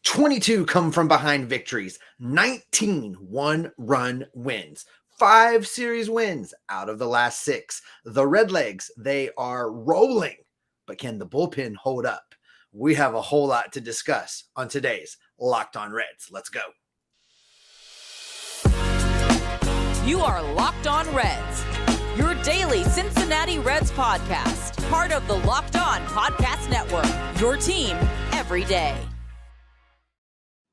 22 come from behind victories, 19 one-run wins, 5 series wins out of the last 6. The Redlegs, they are rolling, but can the bullpen hold up? We have a whole lot to discuss on today's Locked On Reds. Let's go. You are Locked On Reds, your daily Cincinnati Reds podcast, part of the Locked On Podcast Network, your team every day.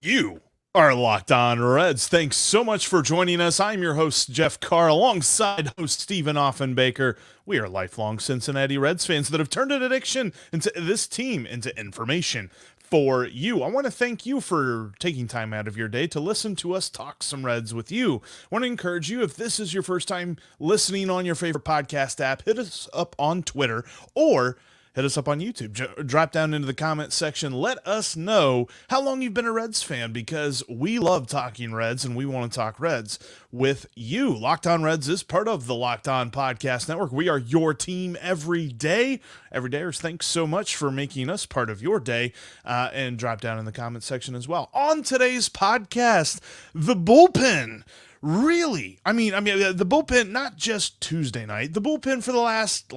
You are Locked On Reds. Thanks so much for joining us. I'm your host, Jeff Carr, alongside host Stephen Offenbaker. We are lifelong Cincinnati Reds fans that have turned an addiction into this team into information for you. I want to thank you for taking time out of your day to listen to us talk some Reds with you. I want to encourage you, if this is your first time listening on your favorite podcast app, hit us up on Twitter or hit us up on YouTube. Drop down into the comments section. Let us know how long you've been a Reds fan, because we love talking Reds and we want to talk Reds with you. Locked On Reds is part of the Locked On Podcast Network. We are your team every day. Everydayers, thanks so much for making us part of your day, and drop down in the comments section as well. On today's podcast, the bullpen. Really? I mean, the bullpen, not just Tuesday night, the bullpen for the last,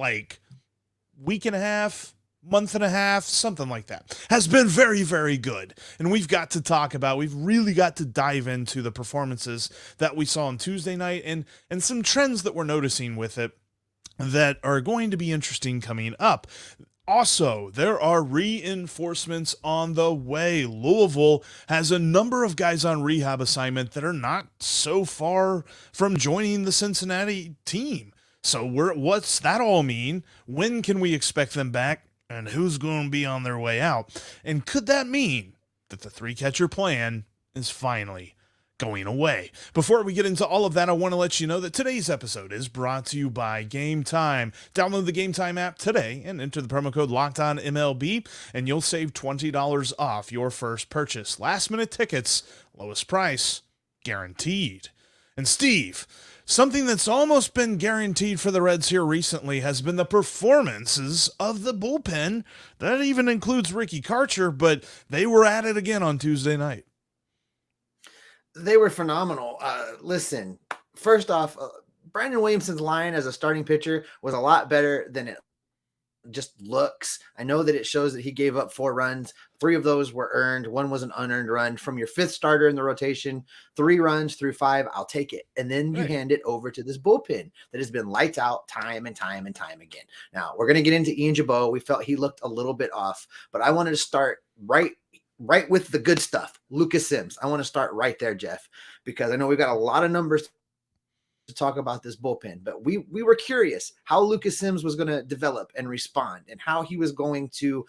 week and a half, month and a half, something like that, has been very, very good. And we've really got to dive into the performances that we saw on Tuesday night and some trends that we're noticing with it that are going to be interesting coming up. Also, there are reinforcements on the way. Louisville has a number of guys on rehab assignment that are not so far from joining the Cincinnati team. So what's that all mean? When can we expect them back? And who's going to be on their way out? And could that mean that the 3-catcher plan is finally going away? Before we get into all of that, I want to let you know that today's episode is brought to you by Game Time. Download the Game Time app today and enter the promo code LOCKEDONMLB, and you'll save $20 off your first purchase. Last-minute tickets, lowest price, guaranteed. And Steve, something that's almost been guaranteed for the Reds here recently has been the performances of the bullpen. That even includes Ricky Karcher, but they were at it again on Tuesday night. They were phenomenal. Listen, first off, Brandon Williamson's line as a starting pitcher was a lot better than it just looks. I know that it shows that he gave up 4 runs. 3 of those were earned. 1 was an unearned run. From your 5th starter in the rotation, 3 runs through 5, I'll take it. And then you hand it over to this bullpen that has been lights out time and time and time again. Now, we're going to get into Ian Gibaut. We felt he looked a little bit off, but I wanted to start right with the good stuff. Lucas Sims. I want to start right there, Jeff, because I know we've got a lot of numbers to talk about this bullpen, but we were curious how Lucas Sims was going to develop and respond, and how he was going to,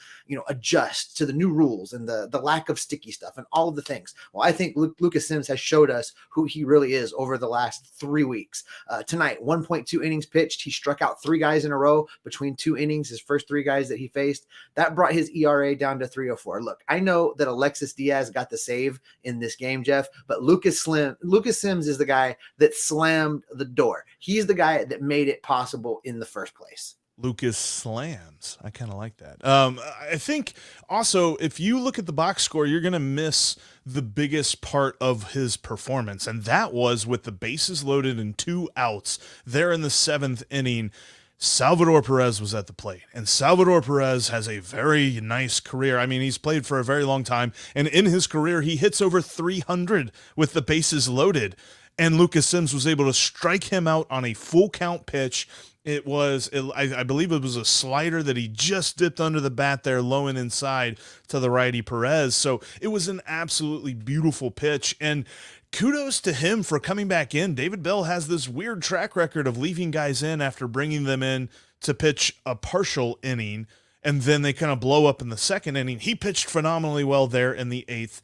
adjust to the new rules and the lack of sticky stuff and all of the things. Well, I think Lucas Sims has showed us who he really is over the last 3 weeks. Tonight, 1.2 innings pitched. He struck out 3 guys in a row between 2 innings, his first 3 guys that he faced. That brought his ERA down to 3.04. Look, I know that Alexis Diaz got the save in this game, Jeff, but Lucas Sims is the guy that slammed the door. He's the guy that made it possible in the first place. Lucas slams. I kind of like that. I think also, if you look at the box score, you're going to miss the biggest part of his performance, and that was with the bases loaded and 2 outs there in the 7th inning. Salvador Perez was at the plate, and Salvador Perez has a very nice career. I mean, he's played for a very long time, and in his career, he hits over 300 with the bases loaded. And Lucas Sims was able to strike him out on a full count pitch. I believe it was a slider that he just dipped under the bat there, low and inside to the righty Perez. So it was an absolutely beautiful pitch. And kudos to him for coming back in. David Bell has this weird track record of leaving guys in after bringing them in to pitch a partial inning, and then they kind of blow up in the 2nd inning. He pitched phenomenally well there in the 8th.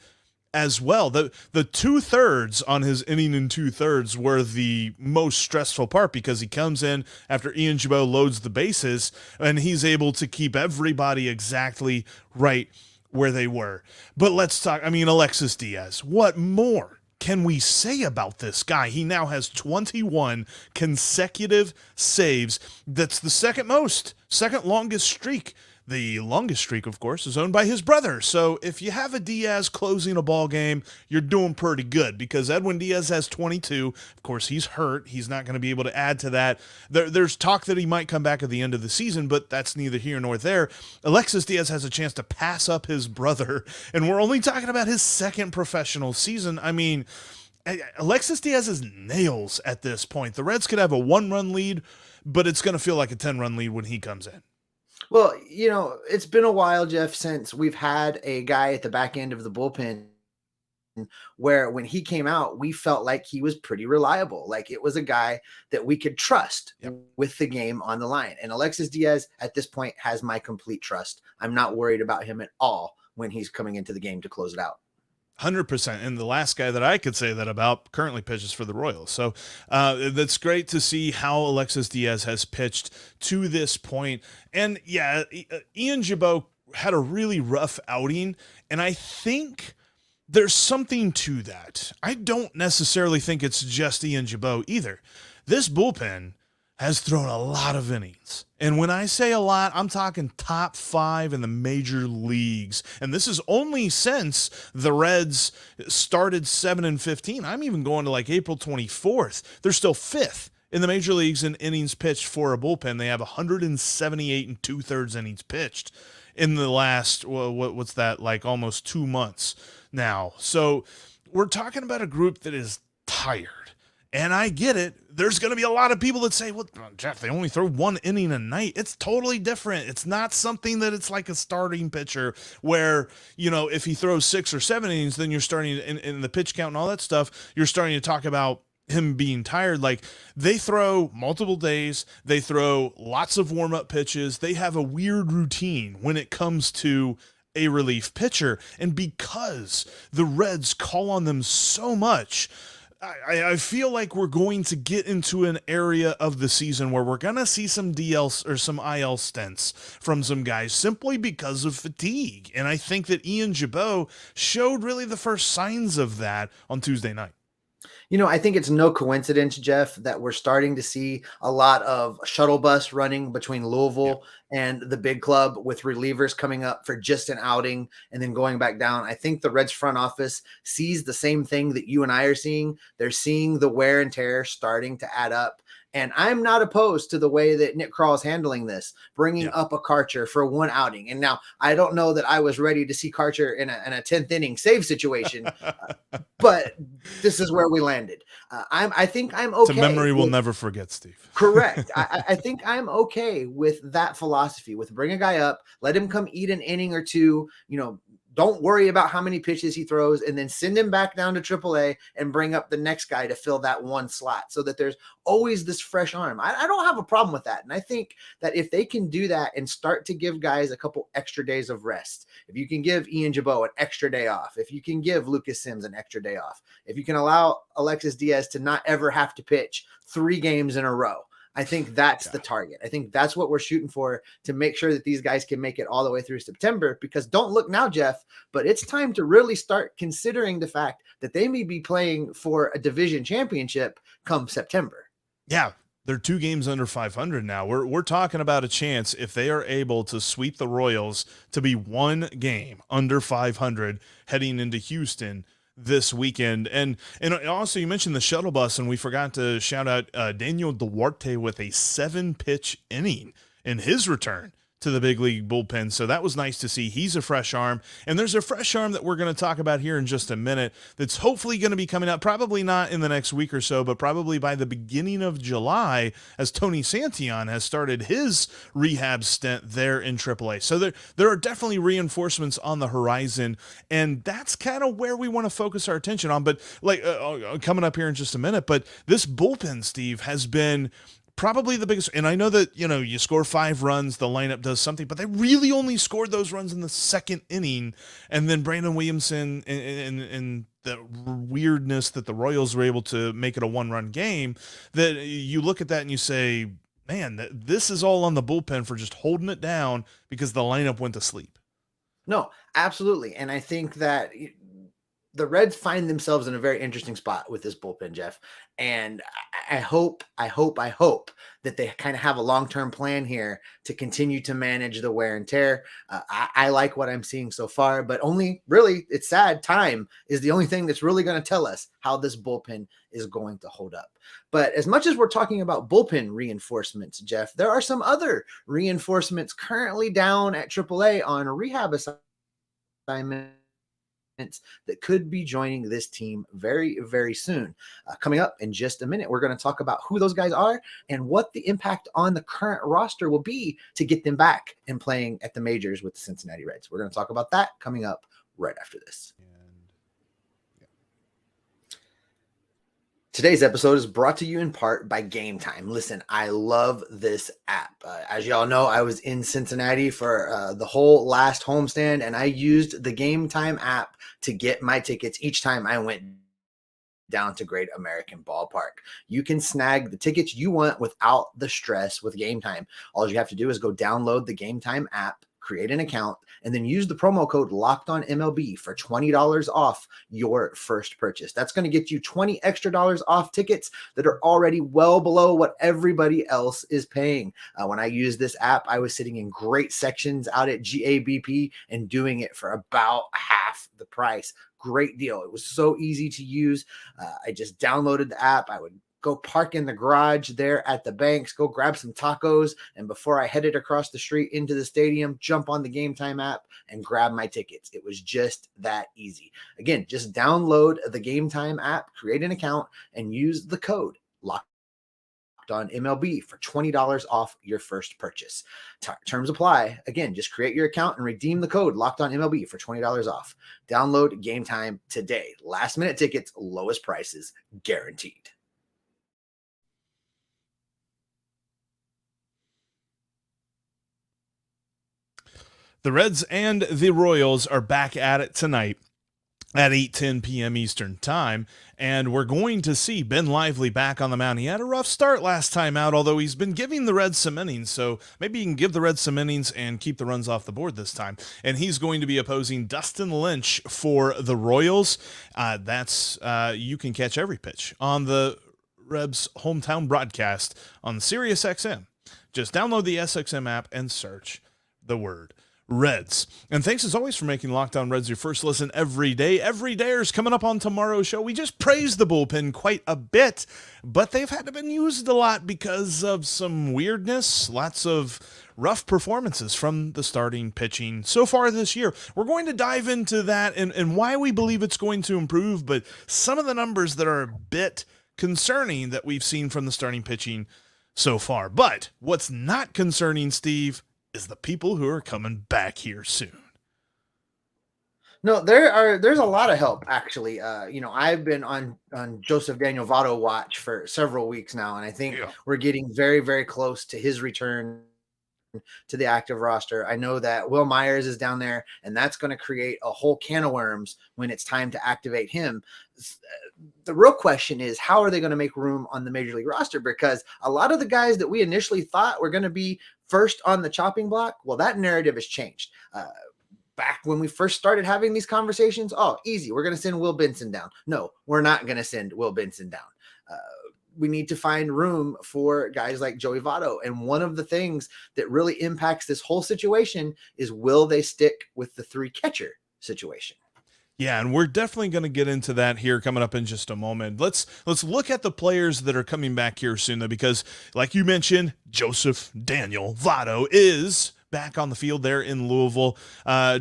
As well. The 2/3 on his inning and 2/3 were the most stressful part, because he comes in after Ian Gibaut loads the bases, and he's able to keep everybody exactly right where they were. But let's talk, Alexis Diaz. What more can we say about this guy? He now has 21 consecutive saves. That's the second longest streak The longest streak, of course, is owned by his brother. So if you have a Diaz closing a ball game, you're doing pretty good, because Edwin Diaz has 22. Of course, he's hurt. He's not going to be able to add to that. There's talk that he might come back at the end of the season, but that's neither here nor there. Alexis Diaz has a chance to pass up his brother, and we're only talking about his second professional season. I mean, Alexis Diaz is nails at this point. The Reds could have a 1-run lead, but it's going to feel like a 10-run lead when he comes in. Well, it's been a while, Jeff, since we've had a guy at the back end of the bullpen where when he came out, we felt like he was pretty reliable. Like it was a guy that we could trust with the game on the line. And Alexis Diaz at this point has my complete trust. I'm not worried about him at all when he's coming into the game to close it out. 100%. And the last guy that I could say that about currently pitches for the Royals. So that's great to see how Alexis Diaz has pitched to this point. And yeah, Ian Gibaut had a really rough outing, and I think there's something to that. I don't necessarily think it's just Ian Gibaut either. This bullpen has thrown a lot of innings. And when I say a lot, I'm talking top 5 in the major leagues. And this is only since the Reds started 7-15. I'm even going to like April 24th. They're still 5th in the major leagues in innings pitched for a bullpen. They have 178 2/3 innings pitched in the last, what's that, like almost 2 months now. So we're talking about a group that is tired. And I get it. There's going to be a lot of people that say, well, Jeff, they only throw 1 inning a night. It's totally different. It's not something that it's like a starting pitcher where, if he throws 6 or 7 innings, then you're starting in the pitch count and all that stuff. You're starting to talk about him being tired. Like, they throw multiple days. They throw lots of warm-up pitches. They have a weird routine when it comes to a relief pitcher. And because the Reds call on them so much, I feel like we're going to get into an area of the season where we're going to see some DL or some IL stints from some guys simply because of fatigue. And I think that Ian Gibaut showed really the first signs of that on Tuesday night. I think it's no coincidence, Jeff, that we're starting to see a lot of shuttle bus running between Louisville and the big club, with relievers coming up for just an outing and then going back down. I think the Reds front office sees the same thing that you and I are seeing. They're seeing the wear and tear starting to add up. And I'm not opposed to the way that Nick Krall is handling this, bringing up a Karcher for 1 outing. And now I don't know that I was ready to see Karcher in a 10th inning save situation, but this is where we landed. I think I'm okay. It's a memory we'll never forget, Steve. Correct. I think I'm okay with that philosophy, with bring a guy up, let him come eat an inning or two, don't worry about how many pitches he throws, and then send him back down to AAA and bring up the next guy to fill that 1 slot so that there's always this fresh arm. I don't have a problem with that. And I think that if they can do that and start to give guys a couple extra days of rest, if you can give Ian Gibaut an extra day off, if you can give Lucas Sims an extra day off, if you can allow Alexis Diaz to not ever have to pitch 3 games in a row, I think that's the target. I think that's what we're shooting for, to make sure that these guys can make it all the way through September, because don't look now, Jeff, but it's time to really start considering the fact that they may be playing for a division championship come September. Yeah. They're 2 games under 500 now. We're talking about a chance, if they are able to sweep the Royals, to be 1 game under 500 heading into Houston this weekend. And also, you mentioned the shuttle bus, and we forgot to shout out Daniel Duarte with a 7-pitch inning in his return to the big league bullpen. So that was nice to see. He's a fresh arm, and there's a fresh arm that we're going to talk about here in just a minute that's hopefully going to be coming out, probably not in the next week or so, but probably by the beginning of July, as Tony Santillan has started his rehab stint there in AAA. So there are definitely reinforcements on the horizon, and that's kind of where we want to focus our attention on. But like coming up here in just a minute, but this bullpen, Steve, has been probably the biggest. And I know that, you score 5 runs, the lineup does something, but they really only scored those runs in the 2nd inning. And then Brandon Williamson and the weirdness that the Royals were able to make it a 1-run game, that you look at that and you say, man, this is all on the bullpen for just holding it down because the lineup went to sleep. No, absolutely. And I think that the Reds find themselves in a very interesting spot with this bullpen, Jeff. And I hope that they kind of have a long-term plan here to continue to manage the wear and tear. I like what I'm seeing so far, but only really, it's sad, time is the only thing that's really going to tell us how this bullpen is going to hold up. But as much as we're talking about bullpen reinforcements, Jeff, there are some other reinforcements currently down at AAA on rehab assignment that could be joining this team very, very soon. Coming up in just a minute, we're going to talk about who those guys are and what the impact on the current roster will be to get them back and playing at the majors with the Cincinnati Reds. We're going to talk about that coming up right after this. Today's episode is brought to you in part by Game Time. Listen, I love this app. As y'all know, I was in Cincinnati for the whole last homestand, and I used the Game Time app to get my tickets each time I went down to Great American Ballpark. You can snag the tickets you want without the stress with Game Time. All you have to do is go download the Game Time app, create an account, and then use the promo code LOCKEDONMLB for $20 off your first purchase. That's going to get you $20 extra off tickets that are already well below what everybody else is paying. When I used this app, I was sitting in great sections out at GABP and doing it for about half the price. Great deal. It was so easy to use. I just downloaded the app. I would go park in the garage there at the banks, go grab some tacos, and before I headed across the street into the stadium, jump on the Game Time app and grab my tickets. It was just that easy. Again, just download the Game Time app, create an account, and use the code LOCKED on MLB for $20 off your first purchase. Terms apply. Again, just create your account and redeem the code Locked on MLB for $20 off. Download Game Time today. Last minute tickets, lowest prices guaranteed. The Reds and the Royals are back at it tonight at 8:10 p.m. Eastern Time, and we're going to see Ben Lively back on the mound. He had a rough start last time out, although he's been giving the Reds some innings, so maybe he can give the Reds some innings and keep the runs off the board this time. And he's going to be opposing Dustin Lynch for the Royals. You can catch every pitch on the Reds hometown broadcast on SiriusXM. Just download the SXM app and search the word Reds. And thanks as always for making Locked On Reds your first listen every day. Every dayers coming up on tomorrow's show. We just praised the bullpen quite a bit, but they've had to been used a lot because of some weirdness, lots of rough performances from the starting pitching so far this year. We're going to dive into that and why we believe it's going to improve, but some of the numbers that are a bit concerning that we've seen from the starting pitching so far. But what's not concerning, Steve, is the people who are coming back here soon. No, there's a lot of help actually. I've been on Joseph Daniel Votto watch for several weeks now, and I think we're getting very, very close to his return to the active roster. I know that Wil Myers is down there, and that's going to create a whole can of worms when it's time to activate him. The real question is, how are they going to make room on the major league roster? Because a lot of the guys that we initially thought were going to be first on the chopping block, well, that narrative has changed. Back when we first started having these conversations, easy, we're going to send Will Benson down. No, we're not going to send Will Benson down. We need to find room for guys like Joey Votto. And one of the things that really impacts this whole situation is, will they stick with the three catcher situation? Yeah, and we're definitely going to get into that here coming up in just a moment. Let's look at the players that are coming back here soon, though, because like you mentioned, Joseph Daniel Votto is back on the field there in Louisville.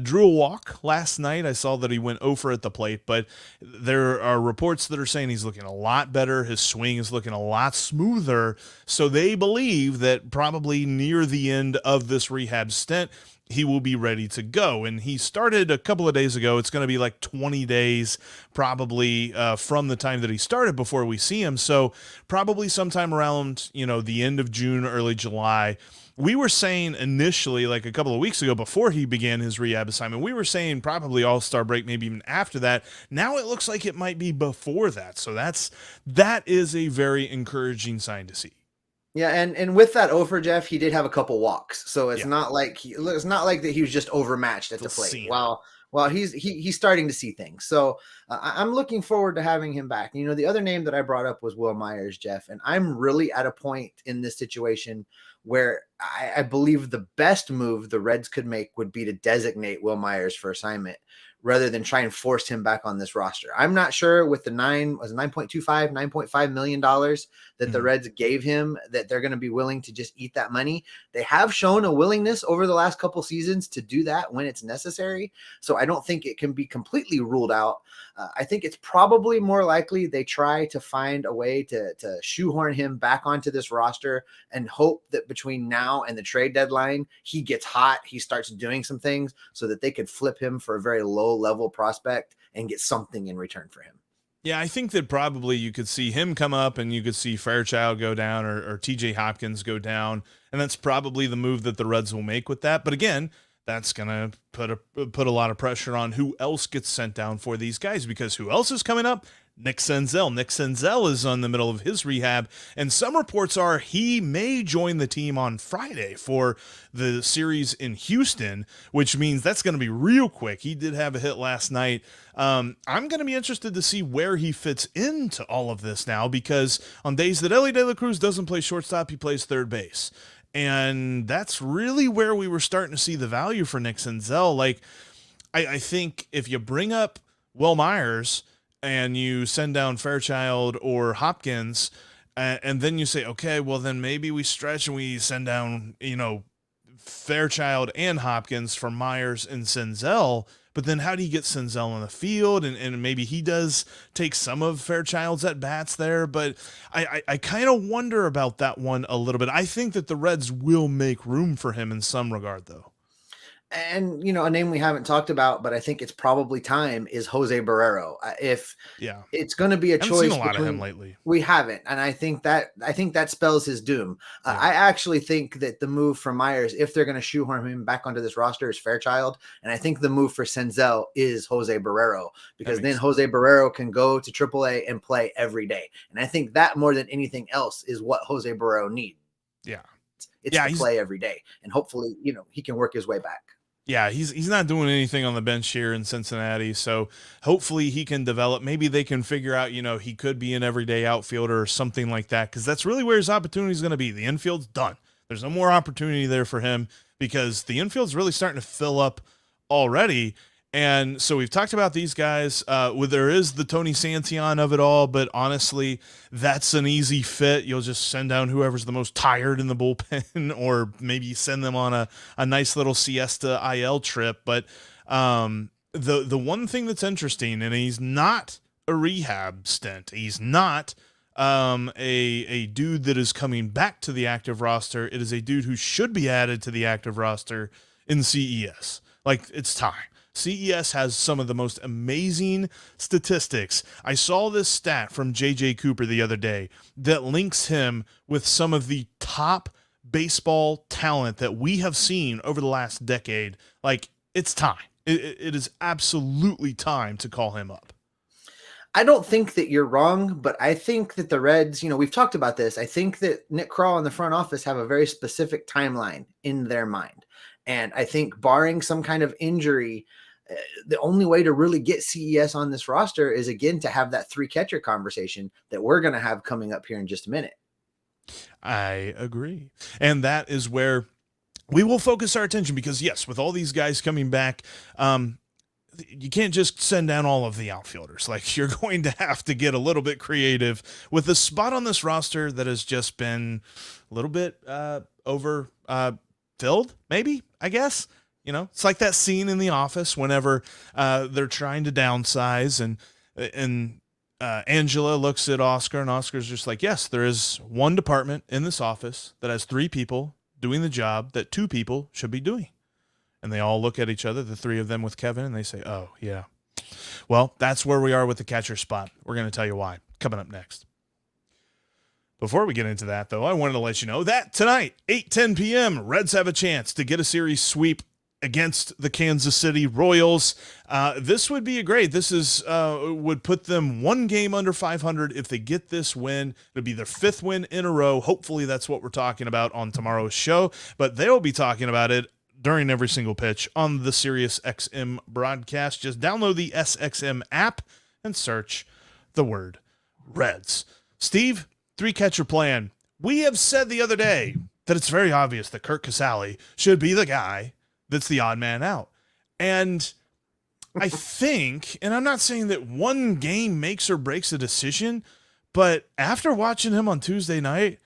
Drew a walk last night. I saw that he went over at the plate, but there are reports that are saying he's looking a lot better. His swing is looking a lot smoother. So they believe that probably near the end of this rehab stint, he will be ready to go. And he started a couple of days ago. It's going to be like 20 days probably from the time that he started before we see him. So probably sometime around, the end of June, early July. We were saying initially, like a couple of weeks ago before he began his rehab assignment, we were saying probably All-Star break, maybe even after that. Now it looks like it might be before that. So that is a very encouraging sign to see. Yeah, and with that offer, Jeff, he did have a couple walks, so it's not like that he was just overmatched at the plate. While Well, he's starting to see things. So I'm looking forward to having him back. The other name that I brought up was Wil Myers, Jeff, and I'm really at a point in this situation where I believe the best move the Reds could make would be to designate Wil Myers for assignment rather than try and force him back on this roster. I'm not sure with the $9.5 million that the Reds gave him that they're going to be willing to just eat that money. They have shown a willingness over the last couple seasons to do that when it's necessary. So I don't think it can be completely ruled out. I think it's probably more likely they try to find a way to shoehorn him back onto this roster and hope that between now and the trade deadline, he gets hot, he starts doing some things so that they could flip him for a very low level prospect and get something in return for him. Yeah, I think that probably you could see him come up and you could see Fairchild go down or TJ Hopkins go down. And that's probably the move that the Reds will make with that. But again, that's going to put a lot of pressure on who else gets sent down for these guys, because who else is coming up? Nick Senzel. Nick Senzel is on the middle of his rehab, and some reports are he may join the team on Friday for the series in Houston, which means that's going to be real quick. He did have a hit last night. I'm going to be interested to see where he fits into all of this now, because on days that Elly De La Cruz doesn't play shortstop, he plays third base. And that's really where we were starting to see the value for Nick Senzel. Like, I think if you bring up Wil Myers and you send down Fairchild or Hopkins, and then you say, okay, well, then maybe we stretch and we send down, Fairchild and Hopkins for Myers and Senzel. But then how do you get Senzel on the field? And maybe he does take some of Fairchild's at-bats there. But I kind of wonder about that one a little bit. I think that the Reds will make room for him in some regard, though. And, a name we haven't talked about, but I think it's probably time, is Jose Barrero. If it's going to be a choice, seen a lot of him lately. We haven't. And I think that spells his doom. Yeah. I actually think that the move for Myers, if they're going to shoehorn him back onto this roster, is Fairchild. And I think the move for Senzel is Jose Barrero, because then Jose Barrero can go to AAA and play every day. And I think that more than anything else is what Jose Barrero needs. Yeah. It's to play every day. And hopefully, he can work his way back. Yeah, he's not doing anything on the bench here in Cincinnati, so hopefully he can develop. Maybe they can figure out, he could be an everyday outfielder or something like that, because that's really where his opportunity is going to be. The infield's done. There's no more opportunity there for him, because the infield's really starting to fill up already. And so we've talked about these guys. There is the Tony Santillan of it all, but honestly, that's an easy fit. You'll just send down whoever's the most tired in the bullpen, or maybe send them on a nice little siesta IL trip. But the one thing that's interesting, and he's not a rehab stint. He's not a dude that is coming back to the active roster. It is a dude who should be added to the active roster in CES. Like, it's time. CES has some of the most amazing statistics. I saw this stat from J.J. Cooper the other day that links him with some of the top baseball talent that we have seen over the last decade. Like, it's time. It is absolutely time to call him up. I don't think that you're wrong, but I think that the Reds, we've talked about this. I think that Nick Krall and the front office have a very specific timeline in their mind. And I think barring some kind of injury, the only way to really get CES on this roster is, again, to have that three catcher conversation that we're going to have coming up here in just a minute. I agree. And that is where we will focus our attention, because yes, with all these guys coming back, you can't just send down all of the outfielders. Like, you're going to have to get a little bit creative with the spot on this roster that has just been a little bit over filled, maybe, I guess. It's like that scene in The Office whenever they're trying to downsize, and Angela looks at Oscar, and Oscar's just like, yes, there is one department in this office that has 3 people doing the job that 2 people should be doing. And they all look at each other, the 3 of them with Kevin, and they say, oh, yeah. Well, that's where we are with the catcher spot. We're going to tell you why coming up next. Before we get into that, though, I wanted to let you know that tonight, 8:10 p.m., Reds have a chance to get a series sweep against the Kansas City Royals. This would be this would put them 1 game under 500 if they get this win. It'll be their 5th win in a row. Hopefully that's what we're talking about on tomorrow's show, but they'll be talking about it during every single pitch on the Sirius XM broadcast. Just download the SXM app and search the word Reds. Steve, 3-catcher plan. We have said the other day that it's very obvious that Curt Casali should be the guy that's the odd man out. And I think, and I'm not saying that one game makes or breaks a decision, but after watching him on Tuesday night,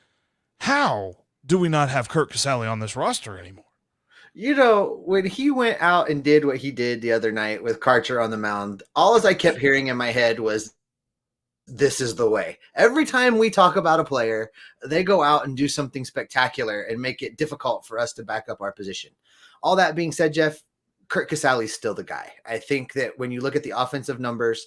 how do we not have Curt Casali on this roster anymore? You know, when he went out and did what he did the other night with Karcher on the mound, all I kept hearing in my head was, this is the way. Every time we talk about a player, they go out and do something spectacular and make it difficult for us to back up our position. All that being said, Jeff, Curt Casali is still the guy. I think that when you look at the offensive numbers,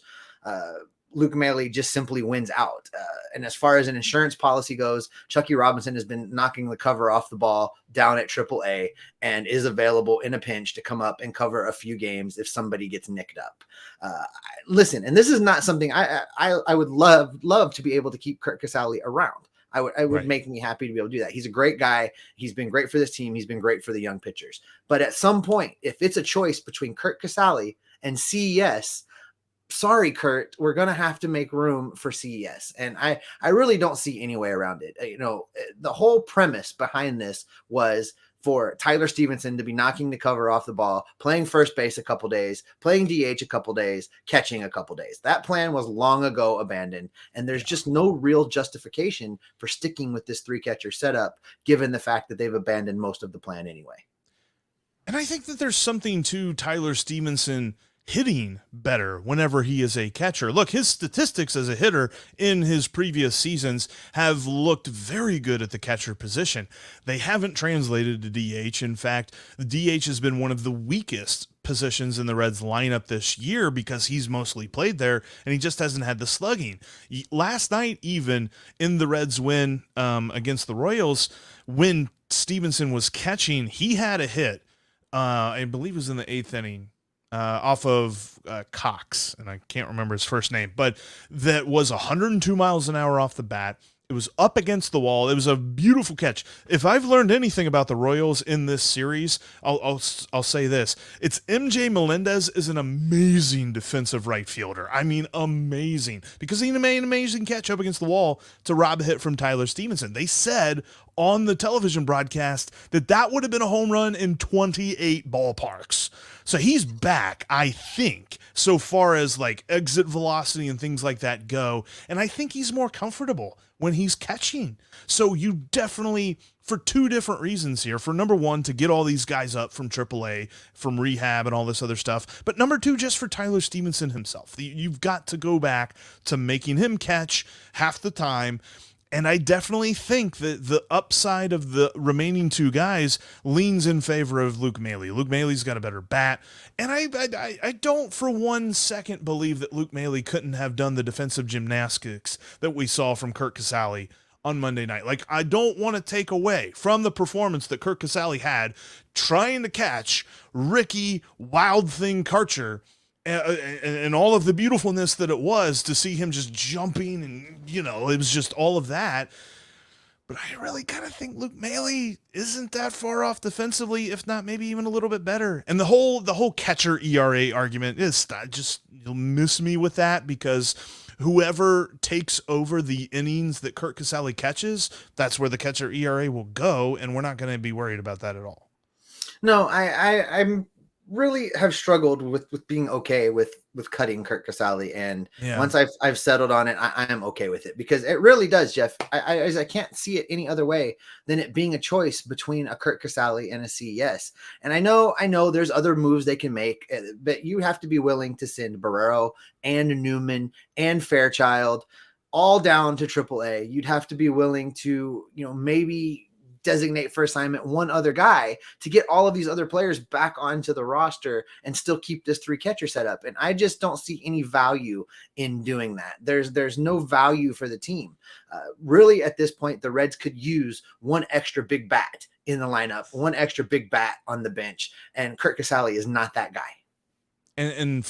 Luke Maile just simply wins out. And as far as an insurance policy goes, Chucky Robinson has been knocking the cover off the ball down at AAA and is available in a pinch to come up and cover a few games if somebody gets nicked up. Listen, and this is not something I would love to be able to keep Curt Casali around. I would Right. make me happy to be able to do that. He's a great guy. He's been great for this team. He's been great for the young pitchers. But at some point, if it's a choice between Curt Casali and CES, sorry, Curt, we're going to have to make room for CES. And I really don't see any way around it. You know, the whole premise behind this was for Tyler Stevenson to be knocking the cover off the ball, playing first base a couple days, playing DH a couple days, catching a couple days. That plan was long ago abandoned. And there's just no real justification for sticking with this 3-catcher setup, given the fact that they've abandoned most of the plan anyway. And I think that there's something to Tyler Stevenson hitting better whenever he is a catcher. Look, his statistics as a hitter in his previous seasons have looked very good at the catcher position. They haven't translated to DH. In fact, the DH has been one of the weakest positions in the Reds lineup this year because he's mostly played there and he just hasn't had the slugging. Last night, even in the Reds win against the Royals, when Stevenson was catching, he had a hit. I believe it was in the 8th inning. Off of Cox, and I can't remember his first name, but that was 102 miles an hour off the bat. It was up against the wall. It was a beautiful catch. If I've learned anything about the Royals in this series, I'll say this. It's MJ Melendez is an amazing defensive right fielder. I mean, amazing. Because he made an amazing catch up against the wall to rob a hit from Tyler Stevenson. They said on the television broadcast that would have been a home run in 28 ballparks. So he's back, I think, so far as like exit velocity and things like that go. And I think he's more comfortable when he's catching. So you definitely, for two different reasons here. For number one, to get all these guys up from AAA, from rehab and all this other stuff. But number two, just for Tyler Stevenson himself. You've got to go back to making him catch half the time. And I definitely think that the upside of the remaining two guys leans in favor of Luke Maile. Luke Maile's got a better bat. And I don't for 1 second believe that Luke Maile couldn't have done the defensive gymnastics that we saw from Curt Casali on Monday night. Like, I don't want to take away from the performance that Curt Casali had trying to catch Ricky Wild Thing Karcher and all of the beautifulness that it was to see him just jumping and, it was just all of that. But I really kind of think Luke Maile isn't that far off defensively, if not maybe even a little bit better. And the whole catcher ERA argument is just, you'll miss me with that, because whoever takes over the innings that Curt Casali catches, that's where the catcher ERA will go. And we're not going to be worried about that at all. No, I'm really have struggled with being okay with cutting Curt Casali, and once I've settled on it, I am okay with it, because it really does, Jeff. I can't see it any other way than it being a choice between a Curt Casali and a CES. And I know there's other moves they can make, but you have to be willing to send Barrero and Newman and Fairchild all down to AAA. You'd have to be willing to, maybe designate for assignment one other guy to get all of these other players back onto the roster and still keep this 3-catcher setup. And I just don't see any value in doing that. There's no value for the team. Really, at this point, the Reds could use one extra big bat in the lineup, one extra big bat on the bench, and Curt Casali is not that guy. And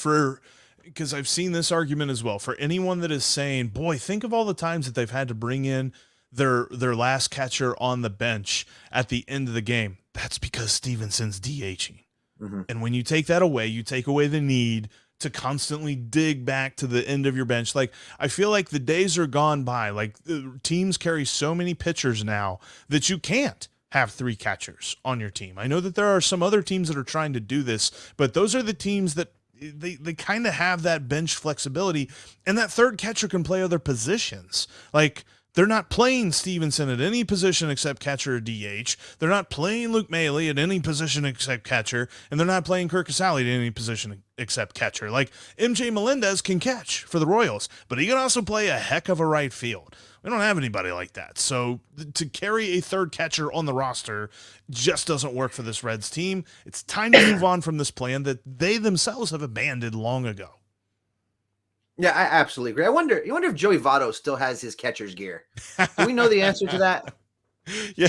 because I've seen this argument as well, for anyone that is saying, boy, think of all the times that they've had to bring in their last catcher on the bench at the end of the game. That's because Stevenson's DHing. Mm-hmm. And when you take that away, you take away the need to constantly dig back to the end of your bench. Like, I feel like the days are gone by. Like, teams carry so many pitchers now that you can't have 3 catchers on your team. I know that there are some other teams that are trying to do this, but those are the teams that they kind of have that bench flexibility, and that third catcher can play other positions. Like, they're not playing Stevenson at any position except catcher or DH. They're not playing Luke Maile at any position except catcher, and they're not playing Kirk Casale at any position except catcher. Like, MJ Melendez can catch for the Royals, but he can also play a heck of a right field. We don't have anybody like that. So to carry a third catcher on the roster just doesn't work for this Reds team. It's time to move on from this plan that they themselves have abandoned long ago. Yeah, I absolutely agree. You wonder if Joey Votto still has his catcher's gear. Do we know the answer to that? Yeah,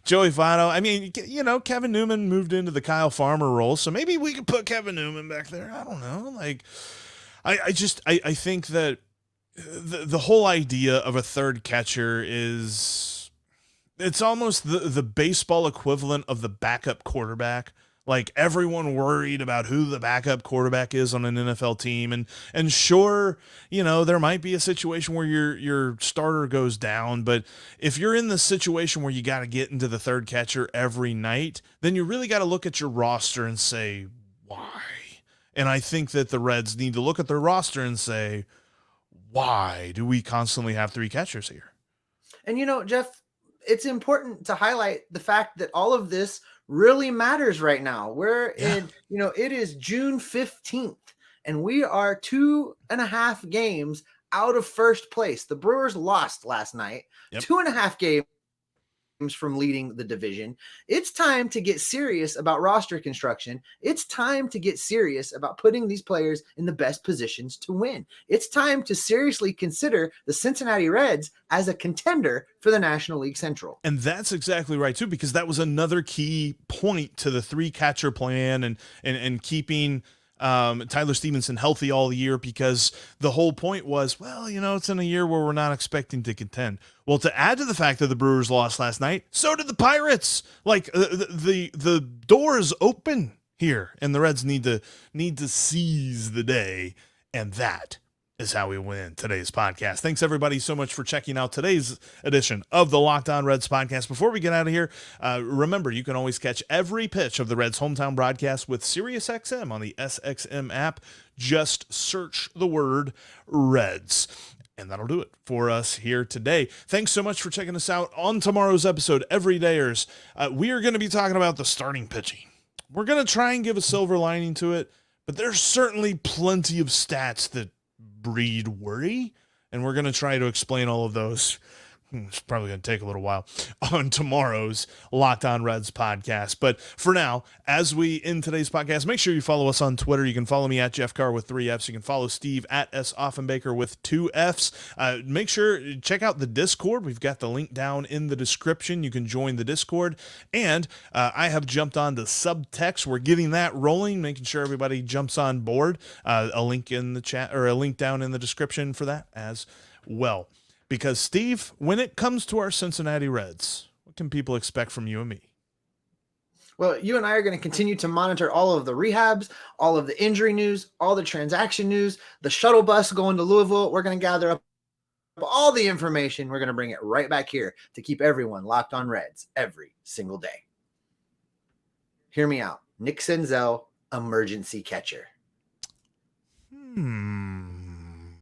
Joey Votto. I mean, you know, Kevin Newman moved into the Kyle Farmer role, so maybe we could put Kevin Newman back there. I don't know. Like, I think that the whole idea of a third catcher it's almost the baseball equivalent of the backup quarterback. Like, everyone worried about who the backup quarterback is on an NFL team. And sure, you know, there might be a situation where your starter goes down, but if you're in the situation where you got to get into the third catcher every night, then you really got to look at your roster and say, why? And I think that the Reds need to look at their roster and say, why do we constantly have 3 catchers here? And, you know, Jeff, it's important to highlight the fact that all of this really matters right now. It is June 15th, and we are 2.5 games out of first place. The Brewers lost last night, 2.5 games from leading the division. It's time to get serious about roster construction. It's time to get serious about putting these players in the best positions to win. It's time to seriously consider the Cincinnati Reds as a contender for the National League Central. And that's exactly right too, because that was another key point to the 3 catcher plan and keeping Tyler Stevenson healthy all year, because the whole point was, well, you know, it's in a year where we're not expecting to contend. Well, to add to the fact that the Brewers lost last night, so did the Pirates. Like, the door is open here, and the Reds need to seize the day, and that is how we win today's podcast. Thanks, everybody, so much for checking out today's edition of the Locked On Reds podcast. Before we get out of here, remember, you can always catch every pitch of the Reds' hometown broadcast with SiriusXM on the SXM app. Just search the word Reds. And that'll do it for us here today. Thanks so much for checking us out. On tomorrow's episode, Everydayers, we are going to be talking about the starting pitching. We're going to try and give a silver lining to it, but there's certainly plenty of stats that breed worry, and we're going to try to explain all of those. It's probably going to take a little while on tomorrow's Locked On Reds podcast. But for now, as we end today's podcast, make sure you follow us on Twitter. You can follow me at Jeff Carr with 3 Fs. You can follow Steve at S. Offenbaker with 2 Fs. Make sure check out the Discord. We've got the link down in the description. You can join the Discord. And I have jumped on to Subtext. We're getting that rolling, making sure everybody jumps on board. A link in the chat, or a link down in the description for that as well. Because, Steve, when it comes to our Cincinnati Reds, what can people expect from you and me? Well, you and I are going to continue to monitor all of the rehabs, all of the injury news, all the transaction news, the shuttle bus going to Louisville. We're going to gather up all the information. We're going to bring it right back here to keep everyone locked on Reds every single day. Hear me out. Nick Senzel, emergency catcher.